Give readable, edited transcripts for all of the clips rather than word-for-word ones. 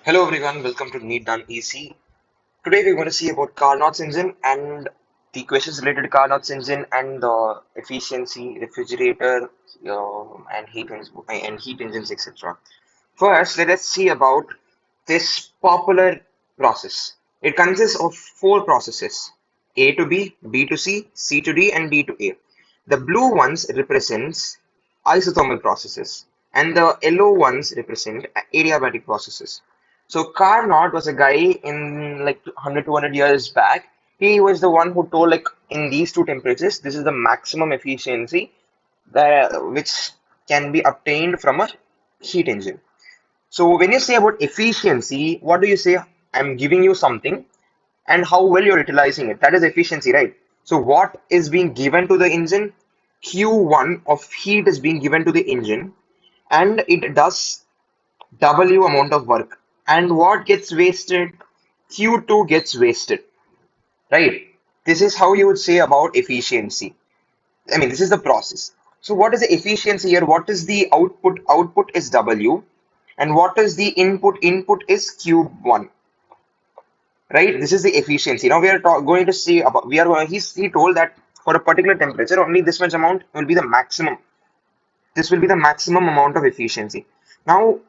Hello everyone, welcome to Neat Done Easy. Today we're going to see about Carnot's engine and the questions related to Carnot's engine and the efficiency, refrigerator, and heat engines, etc. First, let us see about this popular process. It consists of four processes: A to B, B to C, C to D, and D to A. The blue ones represents isothermal processes, and the yellow ones represent adiabatic processes. So Carnot was a guy in like 100, 200 years back. He was the one who told like in these two temperatures, this is the maximum efficiency that which can be obtained from a heat engine. So when you say about efficiency, what do you say? I'm giving you something and how well you're utilizing it. That is efficiency, right? So what is being given to the engine? Q1 of heat is being given to the engine and it does W amount of work. And what gets wasted? Q2 gets wasted, right? This is how you would say about efficiency. I mean, this is the process. So what is the efficiency here? What is the output? Output is W. And what is the input? Input is Q1, right? This is the efficiency. Now we are going to see about, he told that for a particular temperature, only this much amount will be the maximum. This will be the maximum amount of efficiency. Now,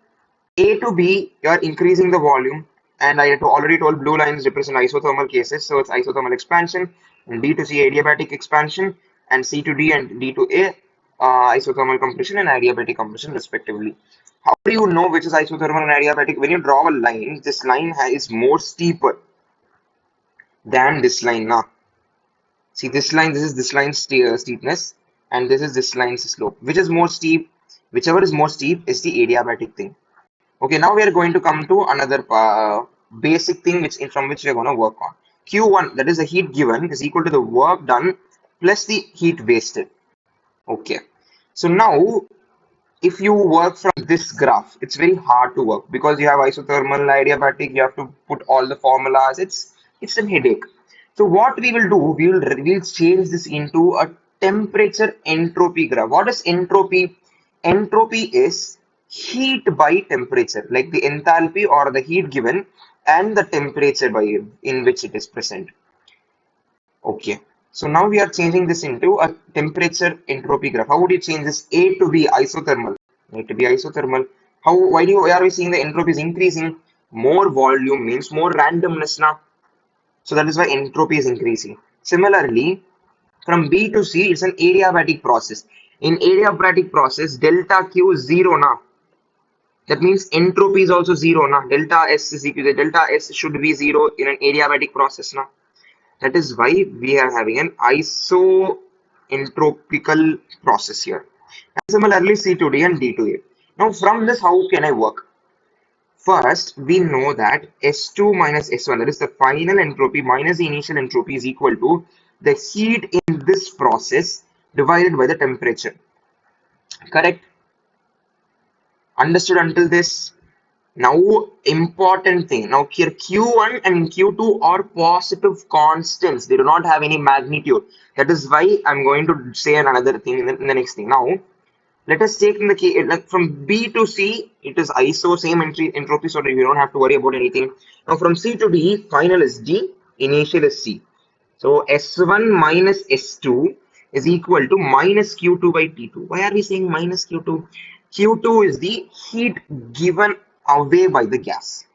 A to B, you are increasing the volume, and I already told blue lines represent isothermal cases, so it's isothermal expansion, and B to C adiabatic expansion, and C to D and D to A isothermal compression and adiabatic compression respectively. How do you know which is isothermal and adiabatic? When you draw a line, this line is more steeper than this line now. See this line, this is this line's steepness, and this line's slope. Which is more steep? Whichever is more steep is the adiabatic thing. Okay, now we are going to come to another basic thing from which we are going to work on. Q1, that is the heat given, is equal to the work done plus the heat wasted. Okay, so now if you work from this graph, it's very hard to work because you have isothermal, adiabatic, you have to put all the formulas. It's a headache. So what we will do, we'll change this into a temperature entropy graph. What is entropy? Entropy is heat by temperature, like the enthalpy or the heat given and the temperature by in which it is present. Okay. So now we are changing this into a temperature entropy graph. How would you change this? A to be isothermal. A to be isothermal. Why are we seeing the entropy is increasing? More volume means more randomness now. So that is why entropy is increasing. Similarly, from B to C, it's an adiabatic process. In adiabatic process, delta Q is zero now. That means entropy is also zero now. Delta S is equal to delta S should be zero in an adiabatic process now. That is why we are having an isoentropical process here. And similarly, C to D and D to A. Now, from this, how can I work? First, we know that S2 minus S1, that is the final entropy minus the initial entropy, is equal to the heat in this process divided by the temperature. Correct? Understood until this? Now, important thing. Now, here Q1 and Q2 are positive constants. They do not have any magnitude. That is why I'm going to say another thing in the next thing. Now, let us take in the case like from B to C, it is iso, same entropy, so we don't have to worry about anything. Now, from C to D, final is D, initial is C. So, S1 minus S2 is equal to minus Q2 by T2. Why are we saying minus Q2? Q2 is the heat given away by the gas.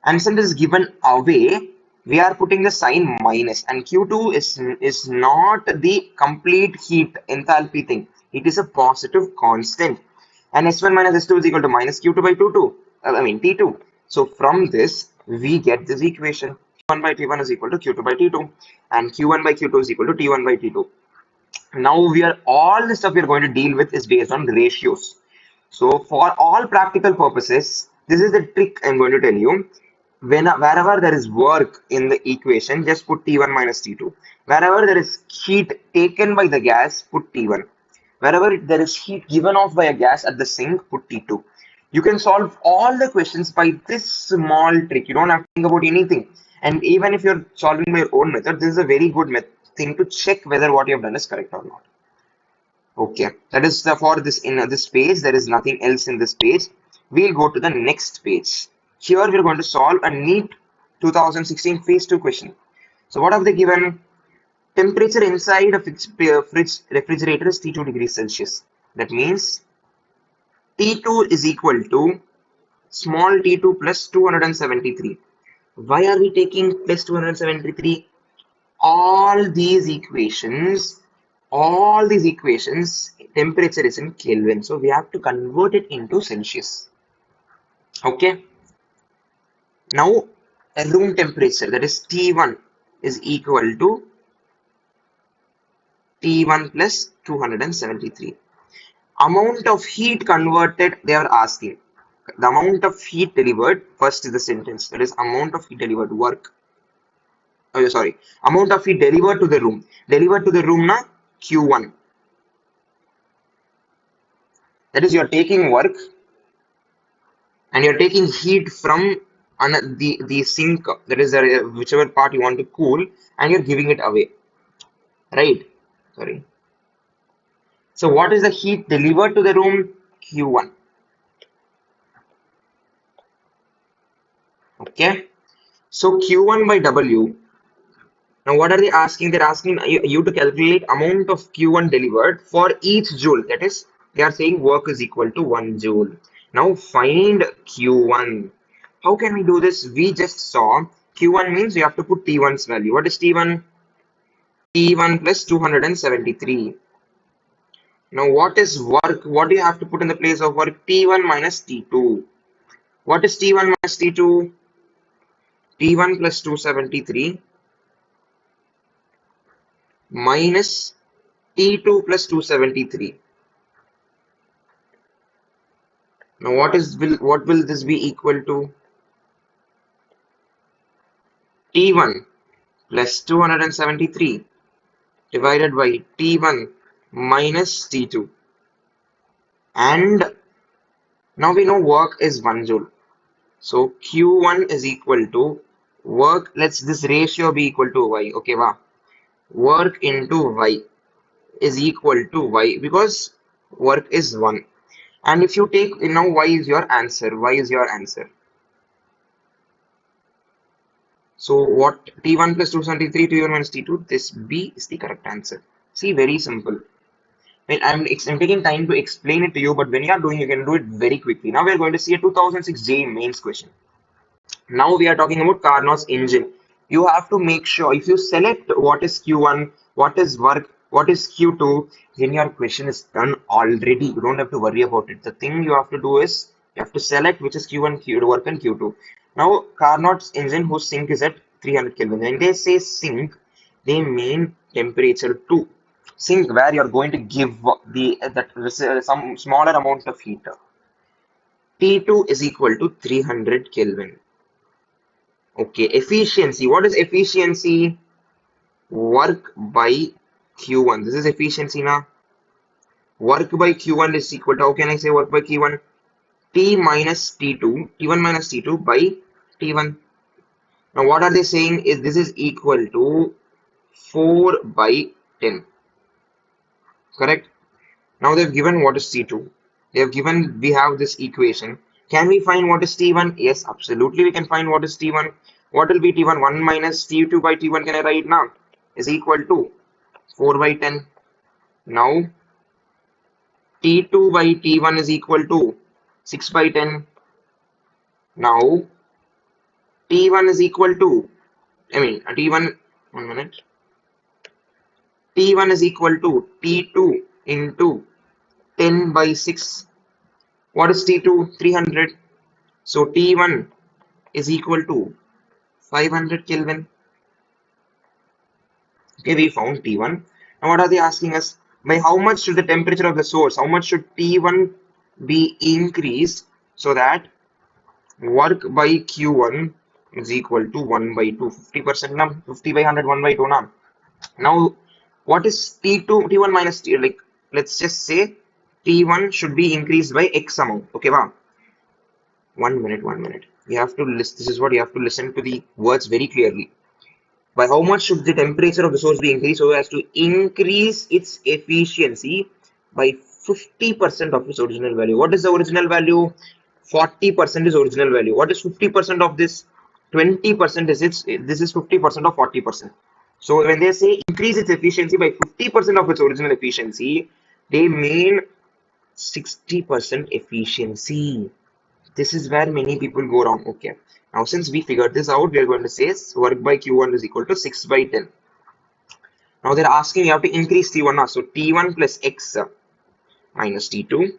And since it is given away, we are putting the sign minus. And Q2 is not the complete heat enthalpy thing. It is a positive constant. And S1 minus S2 is equal to minus Q2 by T2. So from this, we get this equation. Q1 by T1 is equal to Q2 by T2. And Q1 by Q2 is equal to T1 by T2. Now all the stuff we are going to deal with is based on ratios. So for all practical purposes, this is the trick I'm going to tell you. Wherever there is work in the equation, just put T1 minus T2. Wherever there is heat taken by the gas, put T1. Wherever there is heat given off by a gas at the sink, put T2. You can solve all the questions by this small trick. You don't have to think about anything. And even if you're solving by your own method, this is a very good thing to check whether what you have done is correct or not. Okay, that is for this in this page. There is nothing else in this page. We'll go to the next page. Here we are going to solve a NEET 2016 phase 2 question. So what have they given? Temperature inside a fridge refrigerator is T2 degrees Celsius. That means T2 is equal to small t2 plus 273. Why are we taking plus 273? All these equations, temperature is in Kelvin. So we have to convert it into Celsius. Okay. Now, a room temperature, that is T1, is equal to T1 plus 273. Amount of heat converted, they are asking. The amount of heat delivered, first is the sentence, that is amount of heat delivered, work. Oh, sorry, amount of heat delivered to the room. Delivered to the room na Q1. That is, you are taking work and you're taking heat from the sink, that is whichever part you want to cool, and you're giving it away, right? Sorry. So what is the heat delivered to the room? Q1. Okay. So Q1 by W. Now what are they asking? They're asking you to calculate amount of Q1 delivered for each joule. That is, they are saying work is equal to 1 joule. Now find Q1. How can we do this? We just saw Q1 means you have to put T1's value. What is T1? T1 plus 273. Now what is work? What do you have to put in the place of work? T1 minus T2. What is T1 minus T2? T1 plus 273 minus T2 plus 273. Now what will this be equal to? T1 plus 273 divided by T1 minus T2. And now we know work is 1 joule. So Q1 is equal to work. Let's this ratio be equal to Y. Okay, wow. Work into Y is equal to Y because work is 1. And if you take now Y is your answer. Y is your answer. So what T1 plus 273 T1 minus T2, this B is the correct answer. See, very simple. I'm taking time to explain it to you, but when you are doing, you can do it very quickly. Now we are going to see a 2006 JEE mains question. Now we are talking about Carnot's engine. You have to make sure if you select what is Q1, what is work, what is Q2, then your question is done already. You don't have to worry about it. The thing you have to do is you have to select which is Q1, Q2, work, and Q2. Now Carnot's engine whose sink is at 300 Kelvin. When they say sink, they mean temperature 2. Sink where you are going to give some smaller amount of heat. T2 is equal to 300 Kelvin. Okay, efficiency. What is efficiency? Work by Q1. This is efficiency now. Work by Q1 is equal to, how can I say work by Q1? T minus T2, T1 minus T2 by T1. Now what are they saying is this is equal to 4 by 10. Correct? Now they've given what is T2. They have given, we have this equation. Can we find what is T1? Yes, absolutely we can find what is T1. What will be T1? 1 minus T2 by T1 can I write now? Is equal to 4 by 10. Now T2 by T1 is equal to 6 by 10. Now T1 is equal to, T1, 1 minute. T1 is equal to T2 into 10 by 6. What is T2? 300. So T1 is equal to 500 Kelvin. Okay, we found T1. Now what are they asking us? By how much should the temperature of the source, how much should T1 be increased so that work by Q1 is equal to 1 by 2, 50% now, 50 by 100, 1 by 2 now. Now, what is T2, T1 minus T, like, let's just say T1 should be increased by X amount. Okay, wow. 1 minute, 1 minute. You have to listen, this is what you have to listen to the words very clearly. By how much should the temperature of the source be increased so as to increase its efficiency by 50% of its original value? What is the original value? 40% is original value. What is 50% of this? 20% is its, this is 50% of 40%. So when they say increase its efficiency by 50% of its original efficiency, they mean 60% efficiency. This is where many people go wrong. Okay. Now since we figured this out, we are going to say work by Q1 is equal to 6 by 10. Now they're asking you have to increase T1 now. So T1 plus X minus T2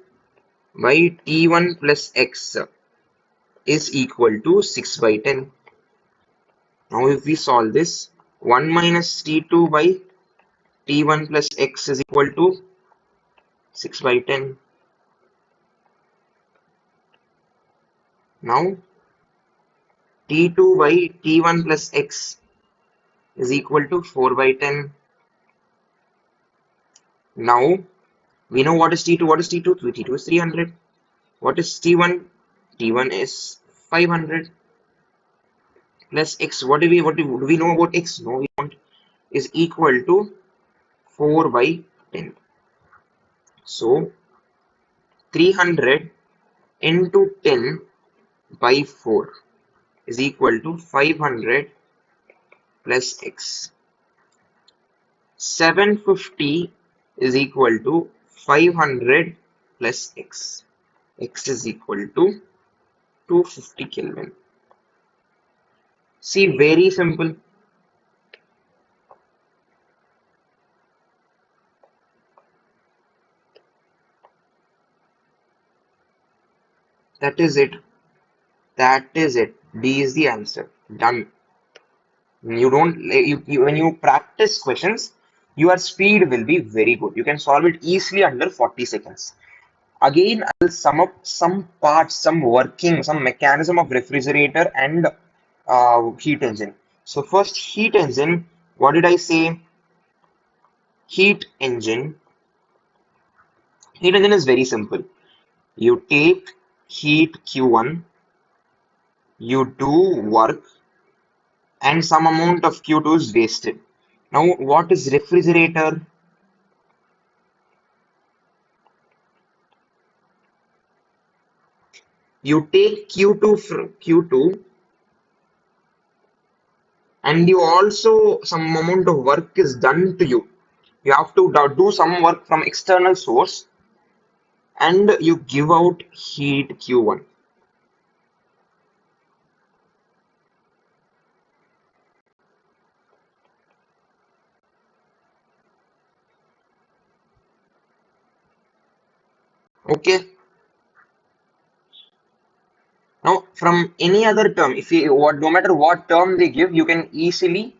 by T1 plus X is equal to 6 by 10. Now if we solve this, 1 minus T2 by T1 plus X is equal to 6 by 10. Now T2 by T1 plus X is equal to 4 by 10. Now we know what is T2. What is T2? T2 is 300. What is T1? T1 is 500 plus X. What do we know about X? No, we don't. Is equal to 4 by 10. So 300 into 10 by 4 is equal to 500 plus X. 750 is equal to 500 plus X. X is equal to 250 Kelvin. See, very simple. That is it. That is it. D is the answer. Done. You don't when you practice questions, your speed will be very good. You can solve it easily under 40 seconds. Again, I'll sum up some parts, some working, some mechanism of refrigerator and heat engine. So first, heat engine. What did I say? Heat engine. Heat engine is very simple. You take heat Q1, you do work, and some amount of Q2 is wasted. Now, what is refrigerator? You take Q2 from Q2 and you also some amount of work is done to you. You have to do some work from external source and you give out heat Q1. Okay. Now, from any other term, if you no matter what term they give, you can easily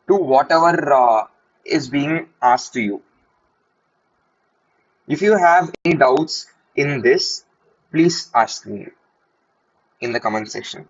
do whatever is being asked to you. If you have any doubts in this, please ask me in the comment section.